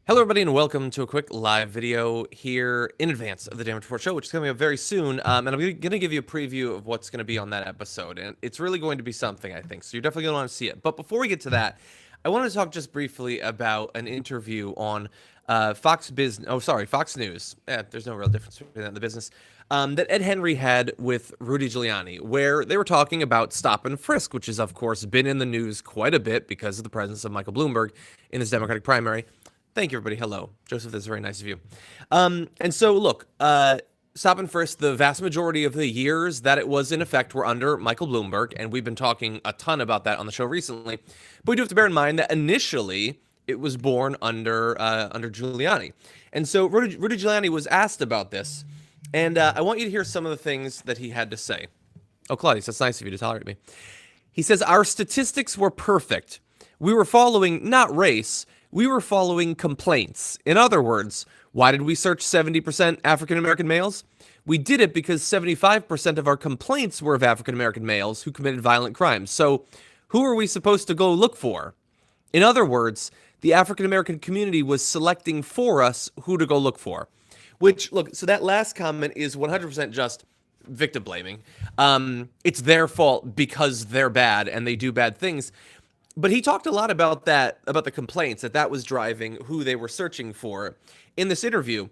Hello, everybody, and welcome to a quick live video here in advance of the Damage Report show, which is coming up very soon. And I'm going to give you a preview of what's going to be on that episode, and it's really going to be something, I think. So you're definitely going to want to see it. But before we get to that, I want to talk just briefly about an interview on Fox News. There's no real difference between that and the business. That Ed Henry had with Rudy Giuliani, where they were talking about stop and frisk, which has, of course, been in the news quite a bit because of the presence of Michael Bloomberg in his Democratic primary. Thank you, everybody. Hello. Joseph, that's very nice of you. And so, look, stop and frisk, the vast majority of the years that it was in effect were under Michael Bloomberg, and we've been talking a ton about that on the show recently. But we do have to bear in mind that initially it was born under Giuliani. And so Rudy Giuliani was asked about this, and I want you to hear some of the things that he had to say. Oh, Claudius, that's nice of you to tolerate me. He says, our statistics were perfect. We were following not race, we were following complaints. In other words, why did we search 70% African American males? We did it because 75% of our complaints were of African American males who committed violent crimes. So who are we supposed to go look for? In other words, the African American community was selecting for us who to go look for. Which, look, so that last comment is 100% just victim blaming. It's their fault because they're bad and they do bad things. But he talked a lot about that, about the complaints, that was driving who they were searching for in this interview.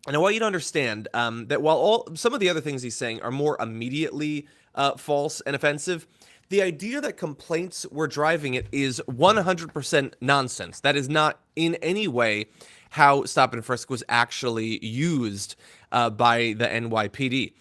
And I want you to understand that while some of the other things he's saying are more immediately false and offensive, the idea that complaints were driving it is 100% nonsense. That is not in any way how stop and frisk was actually used by the NYPD.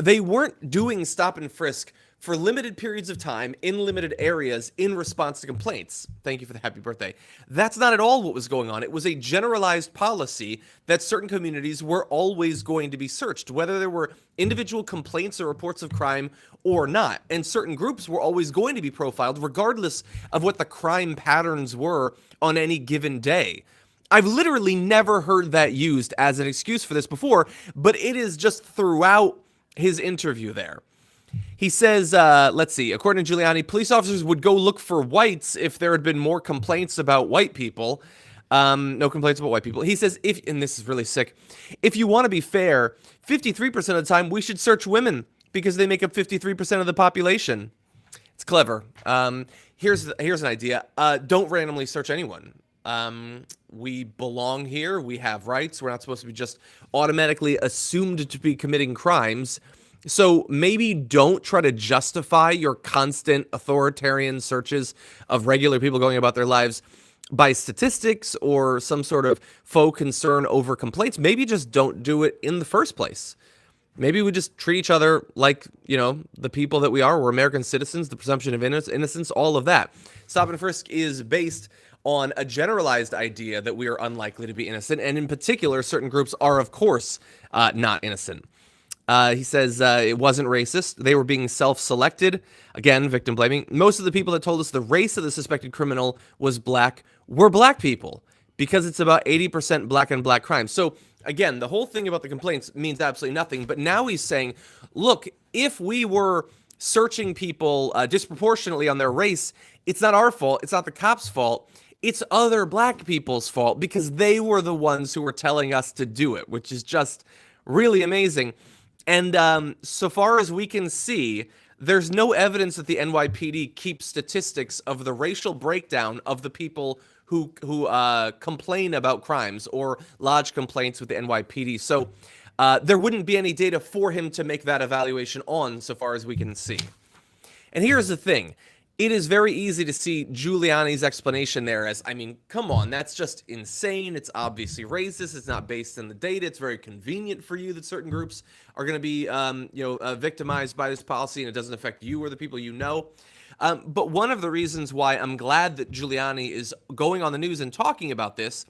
They weren't doing stop and frisk for limited periods of time in limited areas in response to complaints. Thank you for the happy birthday. That's not at all what was going on. It was a generalized policy that certain communities were always going to be searched, whether there were individual complaints or reports of crime or not. And certain groups were always going to be profiled regardless of what the crime patterns were on any given day. I've literally never heard that used as an excuse for this before, but it is just throughout his interview there. He says, let's see, according to Giuliani, police officers would go look for whites if there had been more complaints about white people. No complaints about white people. He says, and this is really sick, if you want to be fair, 53% of the time we should search women because they make up 53% of the population. It's clever. Here's an idea. Don't randomly search anyone. We belong here. We have rights. We're not supposed to be just automatically assumed to be committing crimes. So maybe don't try to justify your constant authoritarian searches of regular people going about their lives by statistics or some sort of faux concern over complaints. Maybe just don't do it in the first place. Maybe we just treat each other like, the people that we are. We're American citizens, the presumption of innocence, all of that. Stop and frisk is based on a generalized idea that we are unlikely to be innocent. And in particular, certain groups are, of course, not innocent. He says it wasn't racist. They were being self-selected. Again, victim blaming. Most of the people that told us the race of the suspected criminal was black were black people because it's about 80% black and black crime. So again, the whole thing about the complaints means absolutely nothing. But now he's saying, look, if we were searching people disproportionately on their race, it's not our fault. It's not the cops' fault. It's other black people's fault because they were the ones who were telling us to do it, which is just really amazing. And so far as we can see, there's no evidence that the NYPD keeps statistics of the racial breakdown of the people who complain about crimes or lodge complaints with the NYPD. So there wouldn't be any data for him to make that evaluation on, so far as we can see. And here's the thing. It is very easy to see Giuliani's explanation there as, come on, that's just insane. It's obviously racist. It's not based in the data. It's very convenient for you that certain groups are going to be, victimized by this policy, and it doesn't affect you or the people you know. But one of the reasons why I'm glad that Giuliani is going on the news and talking about this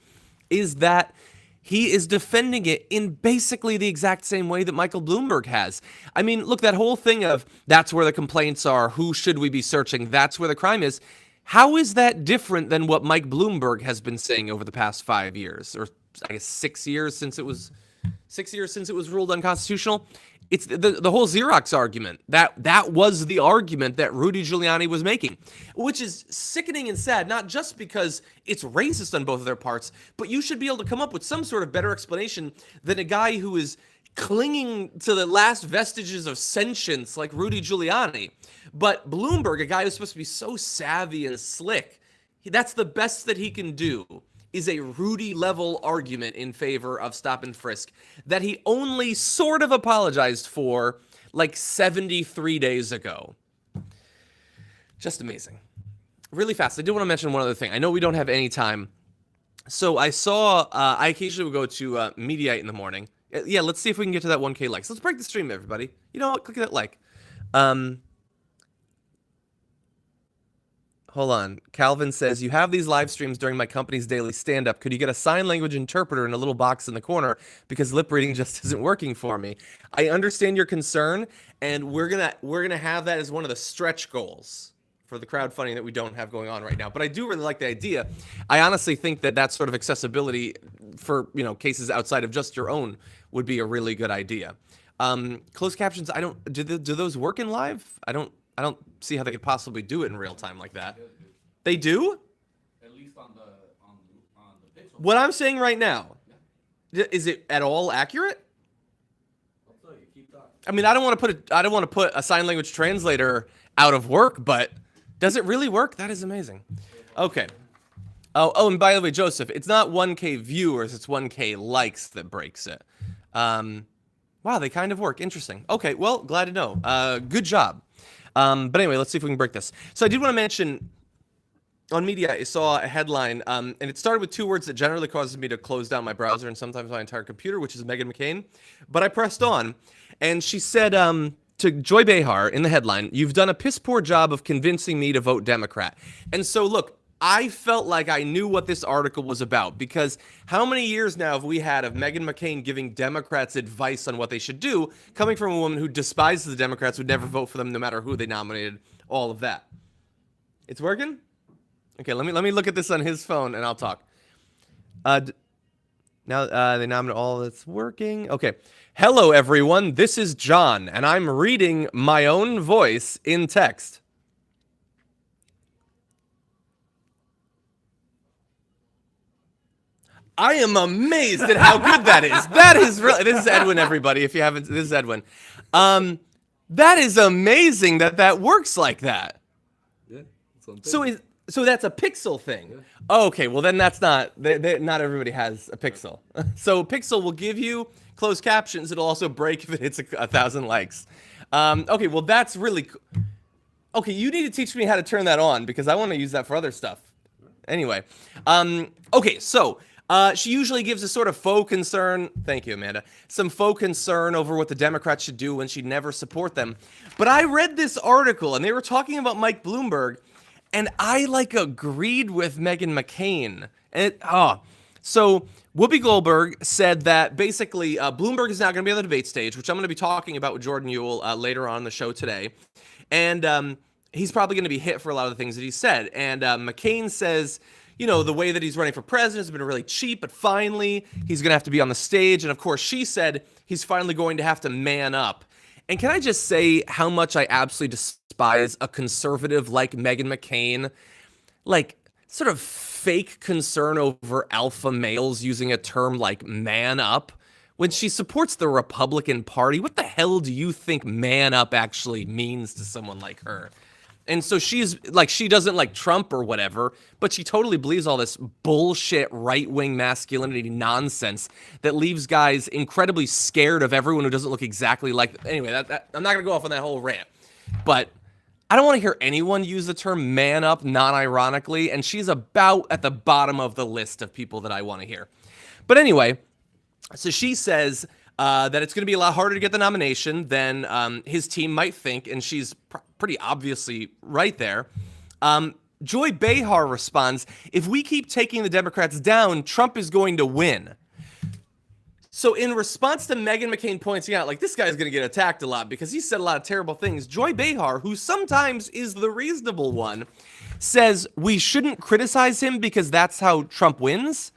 is that he is defending it in basically the exact same way that Michael Bloomberg has. Look, that whole thing of that's where the complaints are, who should we be searching, that's where the crime is. How is that different than what Mike Bloomberg has been saying over the past 5 years, or I guess 6 years since it was ruled unconstitutional? It's the whole Xerox argument. That was the argument that Rudy Giuliani was making, which is sickening and sad, not just because it's racist on both of their parts, but you should be able to come up with some sort of better explanation than a guy who is clinging to the last vestiges of sentience like Rudy Giuliani. But Bloomberg, a guy who's supposed to be so savvy and slick, that's the best that he can do, is a Rudy-level argument in favor of stop and frisk that he only sort of apologized for like 73 days ago. Just amazing. Really fast. I do want to mention one other thing. I know we don't have any time. So I saw, I occasionally would go to Mediaite in the morning. Yeah, let's see if we can get to that 1K likes. Let's break the stream, everybody. You know what? Click that like. Hold on. Calvin says, you have these live streams during my company's daily stand-up. Could you get a sign language interpreter in a little box in the corner? Because lip reading just isn't working for me. I understand your concern, and we're gonna have that as one of the stretch goals for the crowdfunding that we don't have going on right now. But I do really like the idea. I honestly think that sort of accessibility for, you know, cases outside of just your own would be a really good idea. Closed captions, do those work in live? I don't see how they could possibly do it in real time like that. They do? At least on the pixel. What I'm saying right now, is it at all accurate? I'll tell you, keep talking. I mean, I don't want to put a sign language translator out of work, but does it really work? That is amazing. Okay. Oh, and by the way, Joseph, it's not 1K viewers, it's 1K likes that breaks it. Wow, they kind of work. Interesting. Okay, well, glad to know. Good job. But anyway, let's see if we can break this. So I did want to mention, on media, I saw a headline, and it started with two words that generally causes me to close down my browser and sometimes my entire computer, which is Meghan McCain. But I pressed on, and she said to Joy Behar in the headline, "You've done a piss-poor job of convincing me to vote Democrat." And so, look, I felt like I knew what this article was about, because how many years now have we had of Meghan McCain giving Democrats advice on what they should do, coming from a woman who despises the Democrats, would never vote for them no matter who they nominated, all of that. It's working? Okay, let me look at this on his phone and I'll talk. Now they nominated all that's working. Okay. Hello, everyone. This is John, and I'm reading my own voice in text. I am amazed at how good that is. That is really, this is Edwin, everybody. If you haven't, this is Edwin. That is amazing that works like that. Yeah. So that's a pixel thing. Yeah. Oh, okay, well then that's not, not everybody has a pixel. So pixel will give you closed captions. It'll also break if it hits 1,000 likes. Okay, well that's really cool. Okay, you need to teach me how to turn that on, because I want to use that for other stuff. Anyway, okay, so she usually gives a sort of faux concern. Thank you, Amanda. Some faux concern over what the Democrats should do when she'd never support them. But I read this article, and they were talking about Mike Bloomberg, and I agreed with Meghan McCain. And so Whoopi Goldberg said that basically Bloomberg is not going to be on the debate stage, which I'm going to be talking about with Jordan Ewell later on in the show today. And he's probably going to be hit for a lot of the things that he said. And McCain says, you know, the way that he's running for president has been really cheap, but finally he's going to have to be on the stage. And of course, she said he's finally going to have to man up. And can I just say how much I absolutely despise a conservative like Meghan McCain, like sort of fake concern over alpha males using a term like man up when she supports the Republican Party. What the hell do you think man up actually means to someone like her? And so she's like, she doesn't like Trump or whatever, but she totally believes all this bullshit right-wing masculinity nonsense that leaves guys incredibly scared of everyone who doesn't look exactly like them. Anyway, I'm not going to go off on that whole rant, but I don't want to hear anyone use the term man up non-ironically, and she's about at the bottom of the list of people that I want to hear. But anyway, so she says that it's going to be a lot harder to get the nomination than his team might think, and she's pretty obviously right there. Joy Behar responds, if we keep taking the Democrats down, Trump is going to win. So in response to Meghan McCain pointing out, like, this guy's going to get attacked a lot because he said a lot of terrible things, Joy Behar, who sometimes is the reasonable one, says we shouldn't criticize him because that's how Trump wins.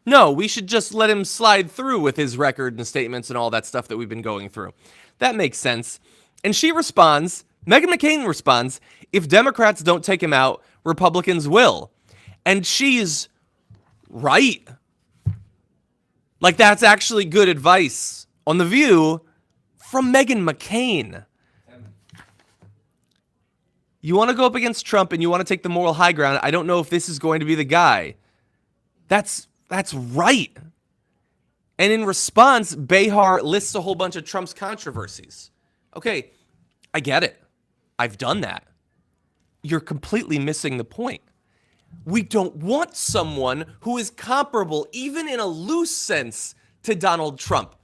No, we should just let him slide through with his record and statements and all that stuff that we've been going through. That makes sense. And she responds, Meghan McCain responds, if Democrats don't take him out, Republicans will. And she's right. Like, that's actually good advice on The View from Meghan McCain. You want to go up against Trump and you want to take the moral high ground. I don't know if this is going to be the guy. That's right. And in response, Behar lists a whole bunch of Trump's controversies. Okay, I get it. I've done that. You're completely missing the point. We don't want someone who is comparable, even in a loose sense, to Donald Trump.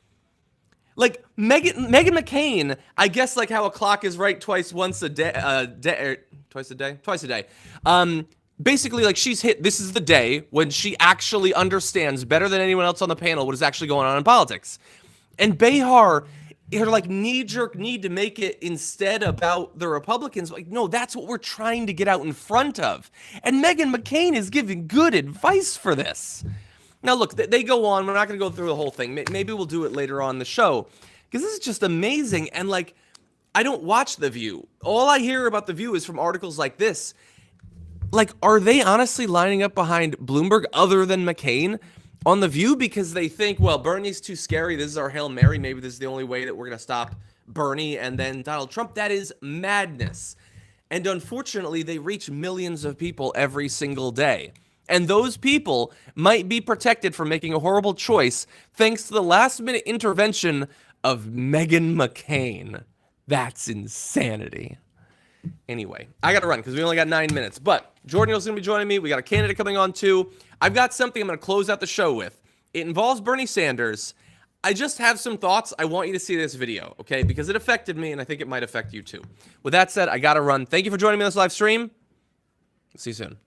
Like, Meghan McCain, I guess like how a clock is right twice a day. Basically, like, she's hit, this is the day when she actually understands better than anyone else on the panel what is actually going on in politics. And Behar, her like knee-jerk need to make it instead about the Republicans. Like, no, that's what we're trying to get out in front of. And Meghan McCain is giving good advice for this. Now, look, they go on. We're not going to go through the whole thing. Maybe we'll do it later on in the show. Because this is just amazing. And, like, I don't watch The View. All I hear about The View is from articles like this. Like, are they honestly lining up behind Bloomberg other than McCain on The View? Because they think, well, Bernie's too scary. This is our Hail Mary. Maybe this is the only way that we're going to stop Bernie and then Donald Trump. That is madness. And unfortunately, they reach millions of people every single day. And those people might be protected from making a horrible choice thanks to the last-minute intervention of Meghan McCain. That's insanity. Anyway, I got to run because we only got 9 minutes. But Jordan's going to be joining me. We got a candidate coming on too. I've got something I'm going to close out the show with. It involves Bernie Sanders. I just have some thoughts. I want you to see this video, okay? Because it affected me, and I think it might affect you too. With that said, I got to run. Thank you for joining me on this live stream. See you soon.